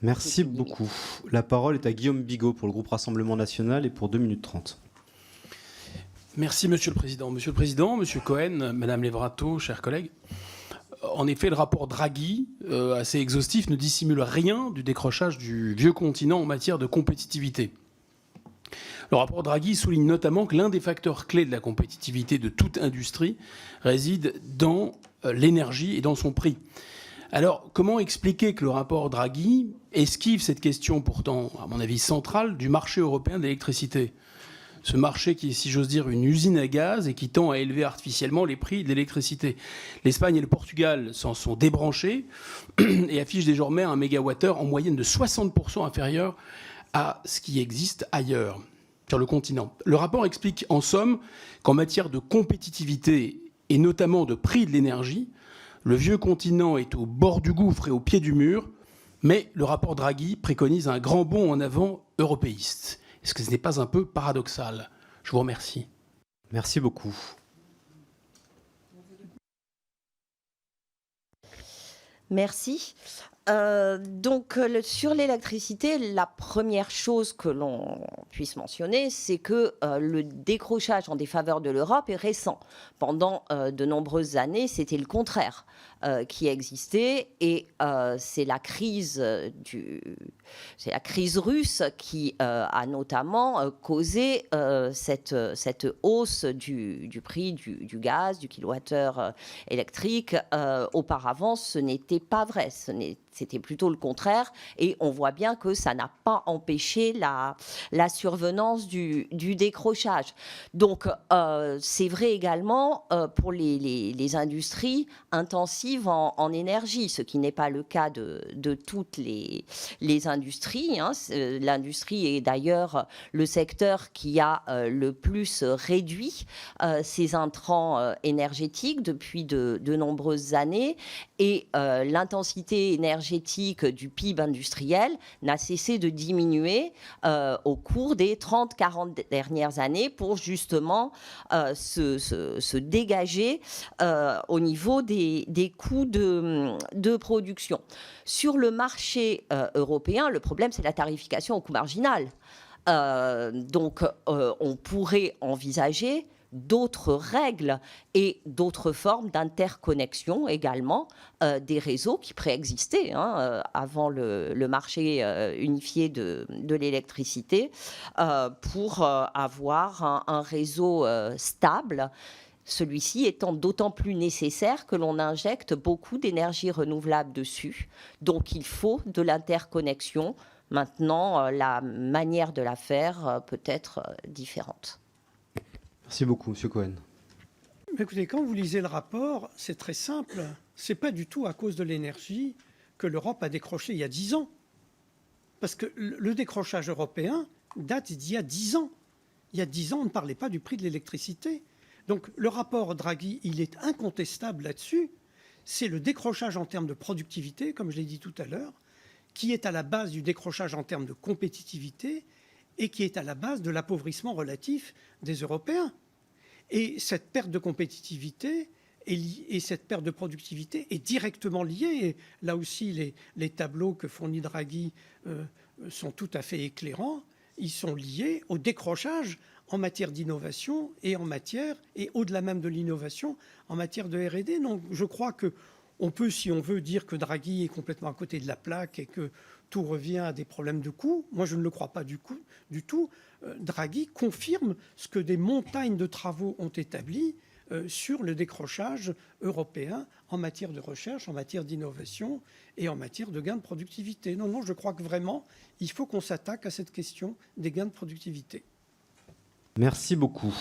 Merci beaucoup. La parole est à Guillaume Bigot pour le groupe Rassemblement National et pour 2 minutes 30. Merci, Monsieur le Président. Monsieur le Président, Monsieur Cohen, Madame Levrato, chers collègues. En effet, le rapport Draghi, assez exhaustif, ne dissimule rien du décrochage du vieux continent en matière de compétitivité. Le rapport Draghi souligne notamment que l'un des facteurs clés de la compétitivité de toute industrie réside dans l'énergie et dans son prix. Alors, comment expliquer que le rapport Draghi esquive cette question pourtant, à mon avis, centrale du marché européen de l'électricité ? Ce marché qui est, si j'ose dire, une usine à gaz et qui tend à élever artificiellement les prix de l'électricité. L'Espagne et le Portugal s'en sont débranchés et affichent désormais un mégawattheure en moyenne de 60% inférieur à ce qui existe ailleurs, sur le continent. Le rapport explique en somme qu'en matière de compétitivité et notamment de prix de l'énergie, le vieux continent est au bord du gouffre et au pied du mur, mais le rapport Draghi préconise un grand bond en avant européiste. Est-ce que ce n'est pas un peu paradoxal ? Je vous remercie. Merci beaucoup. Merci. Sur l'électricité, la première chose que l'on puisse mentionner, c'est que le décrochage en défaveur de l'Europe est récent. Pendant de nombreuses années, c'était le contraire qui existait, et c'est la crise russe qui a notamment causé cette hausse du prix du gaz, du kilowattheure électrique. Auparavant, ce n'était pas vrai. C'était plutôt le contraire, et on voit bien que ça n'a pas empêché la survenance du décrochage. Donc, c'est vrai également pour les industries intensives en énergie, ce qui n'est pas le cas de toutes les industries. L'industrie est d'ailleurs le secteur qui a le plus réduit ses intrants énergétiques depuis de nombreuses années, et l'intensité énergétique du PIB industriel n'a cessé de diminuer au cours des 30-40 dernières années pour justement se dégager au niveau des coûts de production. Sur le marché européen, le problème, c'est la tarification au coût marginal. On pourrait envisager d'autres règles et d'autres formes d'interconnexion également des réseaux qui préexistaient avant le marché unifié de l'électricité pour avoir un réseau stable. Celui-ci étant d'autant plus nécessaire que l'on injecte beaucoup d'énergie renouvelable dessus. Donc il faut de l'interconnexion. Maintenant, la manière de la faire peut être différente. Merci beaucoup, Monsieur Cohen. Écoutez, quand vous lisez le rapport, c'est très simple. Ce n'est pas du tout à cause de l'énergie que l'Europe a décroché il y a 10 ans. Parce que le décrochage européen date d'il y a 10 ans. Il y a 10 ans, on ne parlait pas du prix de l'électricité. Donc le rapport Draghi, il est incontestable là-dessus. C'est le décrochage en termes de productivité, comme je l'ai dit tout à l'heure, qui est à la base du décrochage en termes de compétitivité et qui est à la base de l'appauvrissement relatif des Européens. Et cette perte de compétitivité et cette perte de productivité est directement liée. Et là aussi, les tableaux que fournit Draghi sont tout à fait éclairants. Ils sont liés au décrochage en matière d'innovation et au-delà même de l'innovation, en matière de R&D. Donc je crois qu'on peut, si on veut, dire que Draghi est complètement à côté de la plaque et que tout revient à des problèmes de coûts. Moi, je ne le crois pas du tout. Draghi confirme ce que des montagnes de travaux ont établi sur le décrochage européen en matière de recherche, en matière d'innovation et en matière de gains de productivité. Non, je crois que vraiment, il faut qu'on s'attaque à cette question des gains de productivité. Merci beaucoup.